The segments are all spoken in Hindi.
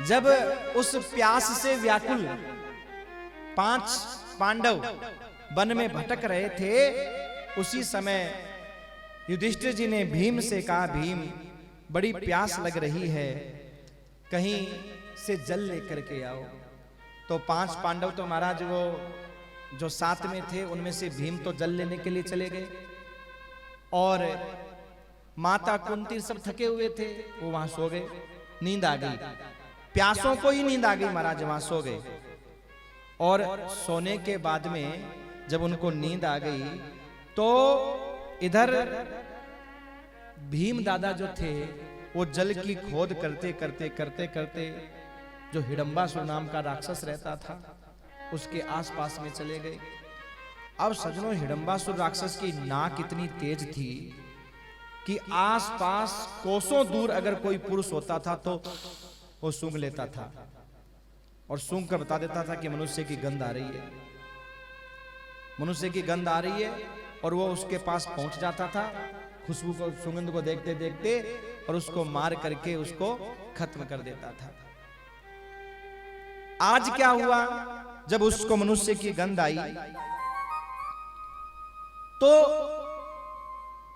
जब उस प्यास से व्याकुल 5 पांडव वन में भटक रहे थे, उसी समय युधिष्ठिर जी ने भीम से कहा, भीम बड़ी प्यास लग रही है, कहीं से जल लेकर के आओ। तो 5 पांडव तो महाराज वो जो साथ में थे उनमें से भीम तो जल लेने के लिए चले गए, और माता कुंती सब थके हुए थे, वो वहां सो गए। नींद आ गई, प्यासों को ही नींद आ गई महाराज, वहां सो गए। और सोने के बाद में जब उनको नींद आ गई तो इधर भीम दादा जो थे वो जल की खोद करते करते करते करते जो हिडंबासुर नाम का राक्षस रहता था उसके आसपास में चले गए। अब सजनों, हिडंबासुर राक्षस की नाक इतनी तेज थी कि आसपास कोसों दूर अगर कोई पुरुष होता था तो वो सूंघ लेता था, और सूंघ कर बता देता था कि मनुष्य की गंध आ रही है, मनुष्य की गंध आ रही है। और वो उसके पास पहुंच जाता था, खुशबू को, सुगंध को देखते देखते, और उसको मार करके उसको खत्म कर देता था। आज क्या हुआ, जब उसको मनुष्य की गंध आई तो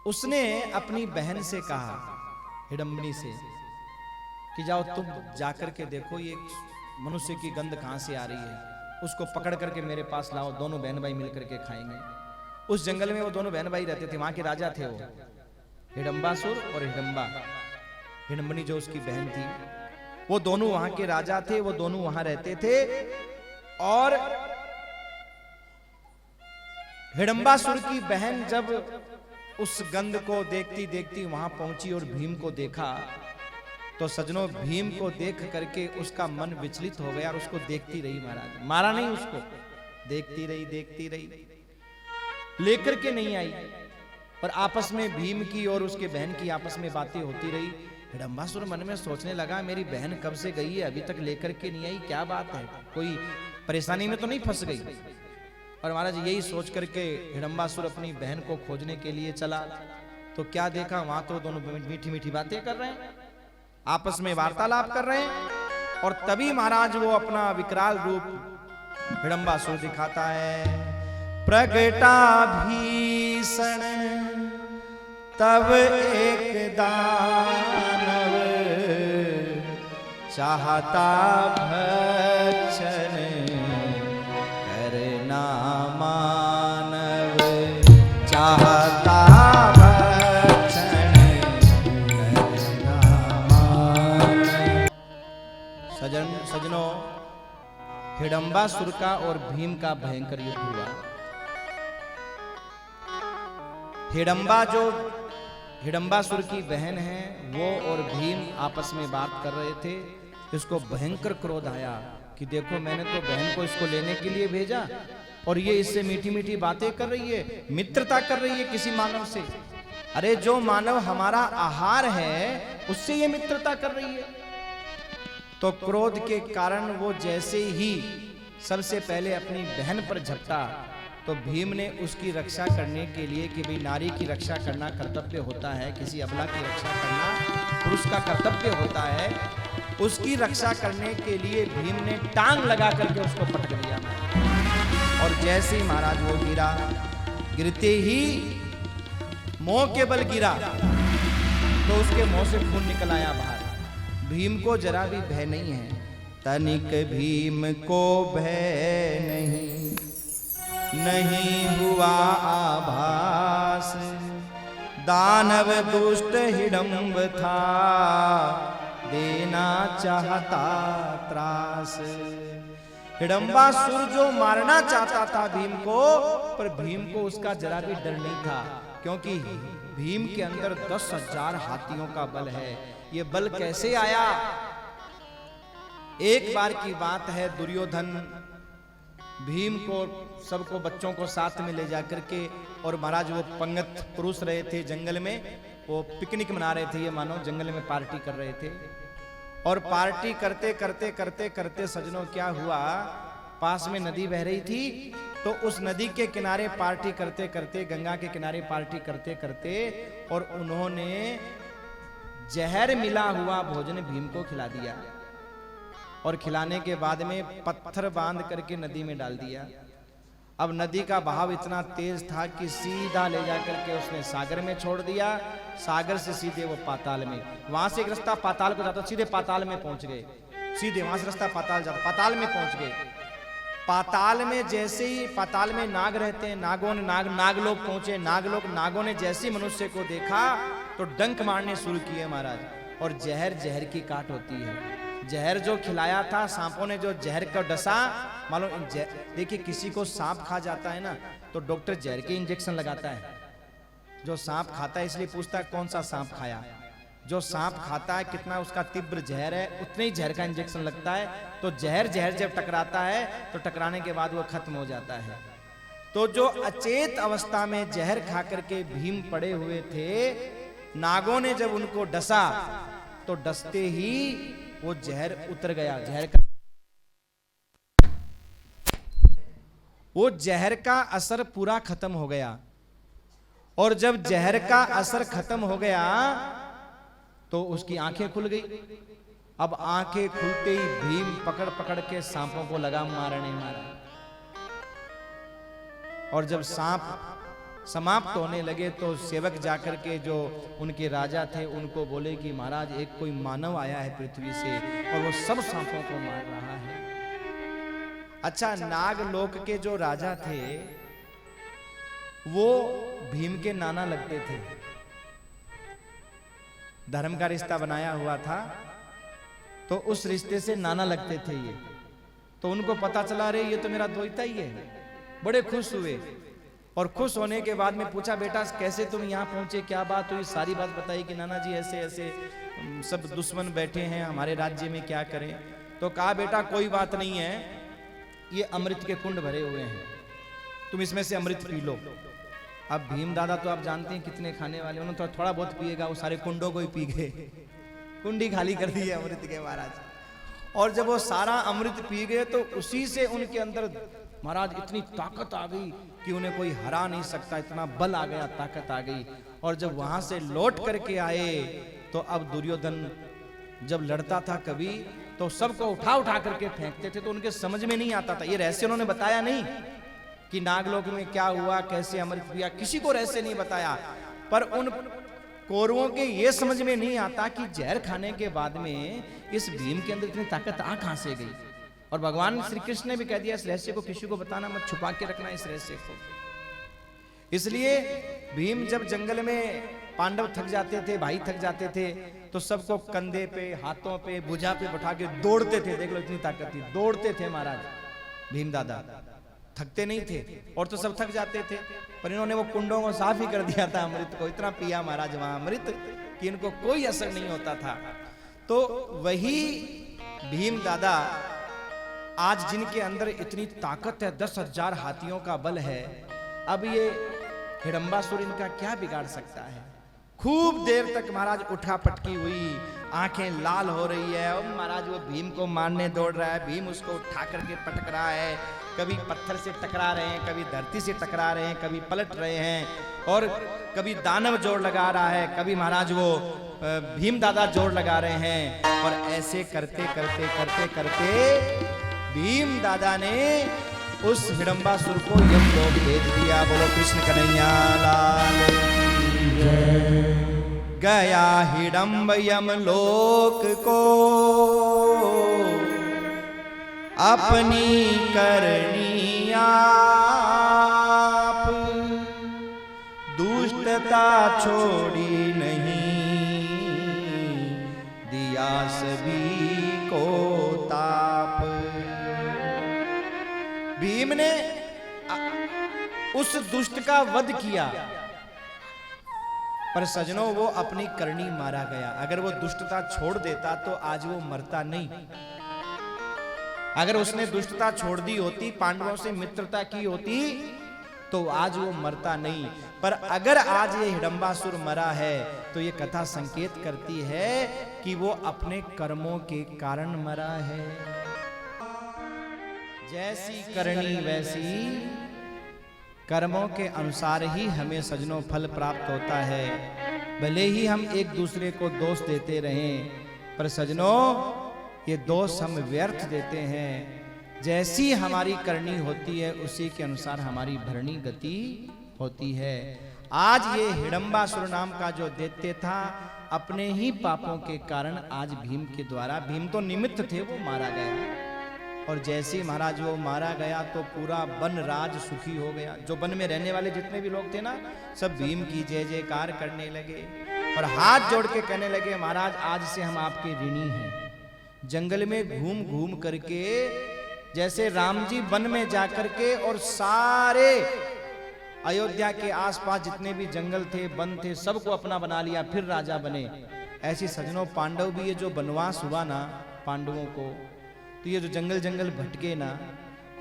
उसने अपनी बहन से कहा, हिडंबनी से, कि जाओ तुम जाकर के देखो ये मनुष्य की गंध कहां से आ रही है, उसको पकड़ करके मेरे पास लाओ, दोनों बहन भाई मिलकर के खाएंगे। उस जंगल में वो दोनों बहन भाई रहते थे, वहां के राजा थे वो, हिडंबासुर और हिडंबा। हिडंबनी जो उसकी बहन थी, वो दोनों वहां के राजा थे, वो दोनों वहां रहते थे। और हिडंबासुर की बहन जब उस गंध को देखती देखती वहां पहुंची और भीम को देखा, तो सजनों भीम को देख करके उसका मन विचलित हो गया और उसको देखती रही महाराज, मारा नहीं उसको, देखती रही, लेकर के नहीं आई। पर आपस में भीम की और उसके बहन की आपस में बातें होती रही। हिडंबासुर मन में सोचने लगा, मेरी बहन कब से गई है, अभी तक लेकर के नहीं आई, क्या बात है, कोई परेशानी में तो नहीं फंस गई। और महाराज यही सोच करके हिडंबासुर अपनी बहन को खोजने के लिए चला, तो क्या देखा, वहां तो दोनों मीठी मीठी बातें कर रहे हैं, आपस में वार्तालाप कर रहे हैं। और तभी महाराज वो अपना विकराल रूप हिडंबासुर दिखाता है। प्रगटा भीषण तब एक दानव, चाहता भक्षण करना मानव, चाहता भक्षण करना मानव। सजनों, हिडंबासुर का और भीम का भयंकर युद्ध हुआ। हिडंबासुर की बहन है वो और भीम आपस में बात कर रहे थे। इसको भयंकर क्रोध आया कि देखो, मैंने तो बहन को इसको लेने के लिए भेजा और ये इससे मीठी मीठी बातें कर रही है, मित्रता कर रही है किसी मानव से। अरे जो मानव हमारा आहार है उससे ये मित्रता कर रही है। तो क्रोध के कारण वो जैसे ही सबसे पहले अपनी बहन पर झपटा, तो भीम ने उसकी रक्षा करने के लिए, कि भाई नारी की रक्षा करना कर्तव्य होता है, किसी अबला की रक्षा करना पुरुष का कर्तव्य होता है, उसकी रक्षा करने के लिए भीम ने टांग लगा करके उसको पटक दिया। और जैसे ही महाराज वो गिरा, गिरते ही मुंह के बल गिरा तो उसके मुंह से खून निकल आया बाहर। भीम को जरा भी भय नहीं है, तनिक भीम को भय नहीं हुआ आभास, दानव दुष्ट हिडंब था, देना चाहता त्रास। हिडंबासुर जो मारना चाहता था भीम को, पर भीम को उसका जरा भी डर नहीं था, क्योंकि भीम के अंदर 10,000 हाथियों का बल है। ये बल कैसे आया? एक बार की बात है, दुर्योधन भीम को, सबको, बच्चों को साथ में ले जाकर के, और महाराज वो पंगत पुरुष रहे थे जंगल में, वो पिकनिक मना रहे थे, ये मानो जंगल में पार्टी कर रहे थे। और पार्टी करते करते करते करते सजनों क्या हुआ, पास में नदी बह रही थी, तो उस नदी के किनारे पार्टी करते करते, गंगा के किनारे पार्टी करते करते, और उन्होंने जहर मिला हुआ भोजन भीम को खिला दिया। और खिलाने के बाद में पत्थर बांध करके नदी में डाल दिया। अब नदी का बहाव इतना तेज था कि सीधा ले जाकर के उसने सागर में छोड़ दिया। सागर से सीधे वो पाताल में, वहां से एक रास्ता पाताल को जाता, सीधे पाताल में पहुंच गए। सीधे वहां से रास्ता पाताल जाता, पाताल में पहुंच गए। पाताल में जैसे ही, पाताल में नाग रहते हैं, नागों ने नाग लोग पहुंचे। नागों ने जैसे मनुष्य को देखा तो डंक मारने शुरू किए महाराज। और जहर की काट होती है। जहर जो खिलाया था सांपों ने, जो जहर का डसा, मालूम देखिए किसी को सांप खा जाता है ना तो डॉक्टर जहर के इंजेक्शन लगाता है। जो सांप खाता है इसलिए पूछता है कौन सा सांप खाया। जो सांप खाता है कितना उसका तीव्र जहर है, उतने ही जहर का इंजेक्शन लगता है। तो जहर जब टकराता है तो टकराने के बाद वो खत्म हो जाता है। तो जो अचेत अवस्था में जहर खा करके भीम पड़े हुए थे, नागों ने जब उनको डसा तो डसते ही वो जहर उतर गया। वो जहर का असर पूरा खत्म हो गया। और जब जहर का असर खत्म हो गया तो उसकी आंखें खुल गई। अब आंखें खुलते ही भीम पकड़ पकड़ के सांपों को लगा मारने मारा। और जब सांप समाप्त होने लगे तो सेवक जाकर के जो उनके राजा थे उनको बोले कि महाराज एक कोई मानव आया है पृथ्वी से और वो सब सांपों को मार रहा है। अच्छा, नागलोक के जो राजा थे वो भीम के नाना लगते थे। धर्म का रिश्ता बनाया हुआ था तो उस रिश्ते से नाना लगते थे ये। तो उनको पता चला रे ये तो मेरा द्वैता ही है। बड़े खुश हुए और खुश होने के बाद में पूछा बेटा कैसे तुम यहाँ पहुंचे, क्या बात हुई। सारी बात बताई कि नाना जी ऐसे ऐसे सब दुश्मन बैठे हैं हमारे राज्य में, क्या करें। तो कहा बेटा कोई बात नहीं है, ये अमृत के कुंड भरे हुए हैं, तुम इसमें से अमृत पी लो। अब भीम दादा तो आप जानते हैं कितने खाने वाले, उन्होंने तो थोड़ा बहुत पिएगा, वो सारे कुंडों को ही पी गए, कुंडी खाली कर दी है अमृत के महाराज। और जब वो सारा अमृत पी गए तो उसी से उनके अंदर महाराज इतनी ताकत आ गई कि उन्हें कोई हरा नहीं सकता, इतना बल आ गया, ताकत आ गई। और जब वहां से लौट करके आए तो अब दुर्योधन जब लड़ता था कभी तो सबको उठा उठा करके फेंकते थे। तो उनके समझ में नहीं आता था, ये रहस्य उन्होंने बताया नहीं कि नागलोक में क्या हुआ, कैसे अमृत पिया, किसी को रहस्य नहीं बताया। पर उन कौरवों के ये समझ में नहीं आता कि जहर खाने के बाद में इस भीम के अंदर इतनी ताकत आ कहां से गई। और भगवान श्री कृष्ण ने भी कह दिया इस रहस्य को किसी को बताना मत, छुपा के रखना इस रहस्य को। इसलिए भीम जब जंगल में पांडव थक जाते थे, भाई थक जाते थे, तो सबको कंधे पे, हाथों पे, भुजा पे बैठा के दौड़ते थे। देख लो इतनी ताकत थी, दौड़ते थे महाराज भीम दादा, थकते नहीं थे। और तो सब थक जाते थे, पर इन्होंने वो कुंडों को साफ ही कर दिया था, अमृत को इतना पिया महाराज वहां अमृत कि इनको कोई असर नहीं होता था। तो वही भीम दादा आज जिनके अंदर इतनी ताकत है, 10,000 हाथियों का बल है, अब ये हिडंबासुर इनका क्या बिगाड़ सकता है। खूब देर तक महाराज उठा पटकी हुई, आंखें लाल हो रही है। और महाराज वो भीम को मारने दौड़ रहा है, भीम उसको उठा करके पटक रहा है, कभी पत्थर से टकरा रहे हैं, कभी धरती से टकरा रहे हैं, कभी पलट रहे हैं, और कभी दानव जोर लगा रहा है, कभी महाराज वो भीम दादा जोर लगा रहे हैं। और ऐसे करते करते करते करते भीम दादा ने उस हिडंबासुर को यमलोक भेज दिया। बोलो कृष्ण कन्हैया लाल की जय। गया हिडंब यमलोक को अपनी करनी आप, दुष्टता छोड़ी नहीं, दिया सभी को ताप। भीम ने उस दुष्ट का वध किया, पर सजनों वो अपनी करनी मारा गया। अगर वो दुष्टता छोड़ देता तो आज वो मरता नहीं। अगर उसने दुष्टता छोड़ दी होती, पांडवों से मित्रता की होती, तो आज वो मरता नहीं। पर अगर आज ये हिडंबासुर मरा है तो ये कथा संकेत करती है कि वो अपने कर्मों के कारण मरा है। जैसी करनी वैसी कर्मों के अनुसार ही हमें सजनों फल प्राप्त होता है। भले ही हम एक दूसरे को दोष देते रहें, पर सजनों ये दोष हम व्यर्थ देते हैं। जैसी हमारी करनी होती है उसी के अनुसार हमारी भरणी गति होती है। आज ये हिडंबासुर नाम का जो दैत्य था, अपने ही पापों के कारण आज भीम के द्वारा, भीम तो निमित्त थे, वो मारा गया। और जैसे महाराज वो मारा गया तो पूरा वन राज सुखी हो गया। जो वन में रहने वाले जितने भी लोग थे ना, सब भीम की जय जयकार करने लगे और हाथ जोड़ के कहने लगे, महाराज आज से हम आपके ऋणी हैं। जंगल में घूम घूम करके, जैसे राम जी वन में जाकर के और सारे अयोध्या के आसपास जितने भी जंगल थे, वन थे, सबको अपना बना लिया, फिर राजा बने। ऐसी सजनों पांडव भी, ये जो वनवास हुआ ना पांडवों को, तो ये जो जंगल जंगल भटके ना,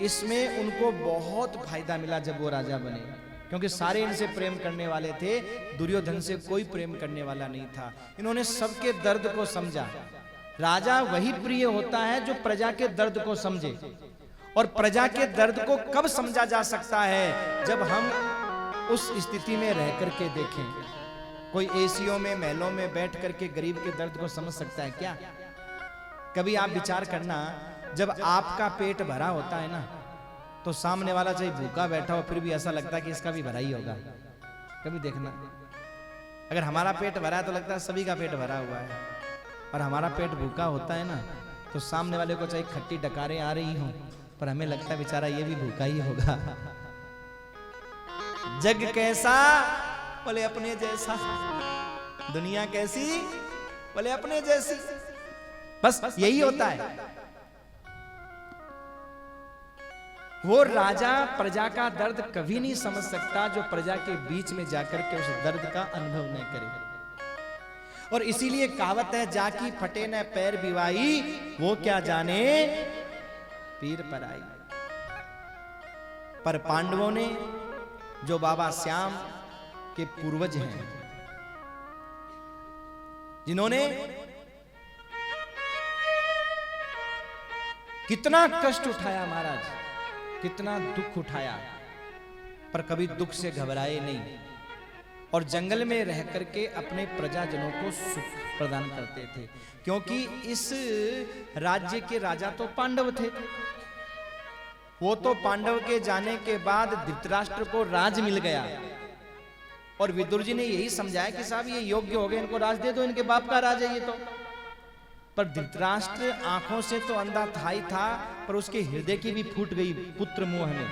इसमें उनको बहुत फायदा मिला जब वो राजा बने, क्योंकि सारे इनसे प्रेम करने वाले थे, दुर्योधन से कोई प्रेम करने वाला नहीं था। इन्होंने सबके दर्द को समझा। राजा वही प्रिय होता है जो प्रजा के दर्द को समझे, और प्रजा के दर्द को कब समझा जा सकता है, जब हम उस स्थिति में रह करके देखें। कोई एसियों में, महलों में बैठ करके गरीब के दर्द को समझ सकता है क्या? कभी आप विचार करना, जब आपका पेट भरा होता है ना, तो सामने वाला चाहे भूखा बैठा हो फिर भी ऐसा लगता है कि इसका भी भरा ही होगा। कभी देखना, अगर हमारा पेट भरा है तो लगता है सभी का पेट भरा हुआ है, और हमारा पेट भूखा होता है ना, तो सामने वाले को चाहे खट्टी डकारें आ रही हो, पर हमें लगता है बेचारा ये भी भूखा ही होगा। जग कैसा बोले अपने जैसा, दुनिया कैसी बोले अपने जैसी, बस यही होता है। वो राजा प्रजा का दर्द कभी नहीं समझ सकता जो प्रजा के बीच में जाकर के उस दर्द का अनुभव न करे। और इसीलिए कहावत है, जाकी फटे न पैर बिवाई, वो क्या जाने पीर पराई। पर पांडवों ने, जो बाबा श्याम के पूर्वज हैं, जिन्होंने कितना कष्ट उठाया महाराज, कितना दुख उठाया, पर कभी दुख से घबराए नहीं, और जंगल में रह करके अपने प्रजाजनों को सुख प्रदान करते थे। क्योंकि इस राज्य के राजा तो पांडव थे। वो तो पांडव के जाने के बाद धृतराष्ट्र को राज मिल गया, और विदुर जी ने यही समझाया कि साहब ये योग्य हो गए, इनको राज दे दो, इनके बाप का राज है ये तो। पर धृतराष्ट्र आंखों से तो अंधा था ही था, पर उसके हृदय की भी फूट गई पुत्र मोह में,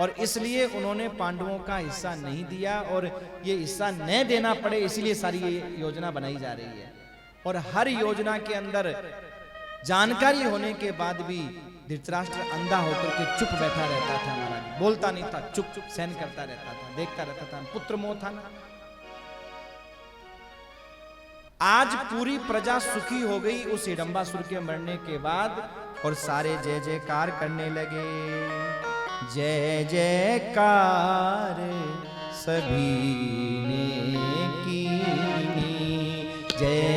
और इसलिए उन्होंने पांडवों का हिस्सा नहीं दिया, और ये हिस्सा न देना पड़े इसलिए सारी ये योजना बनाई जा रही है। और हर योजना के अंदर जानकारी होने के बाद भी धृतराष्ट्र अंधा होकर के चुप बैठा रहता था महाराज, बोलता नहीं था, चुप चुप सहन करता रहता था, देखता रहता था, पुत्र मोह था ना। आज पूरी प्रजा सुखी हो गई उस हिडंबासुर के मरने के बाद, और सारे जय जयकार करने लगे। जय जयकार सभी ने कीनी, जय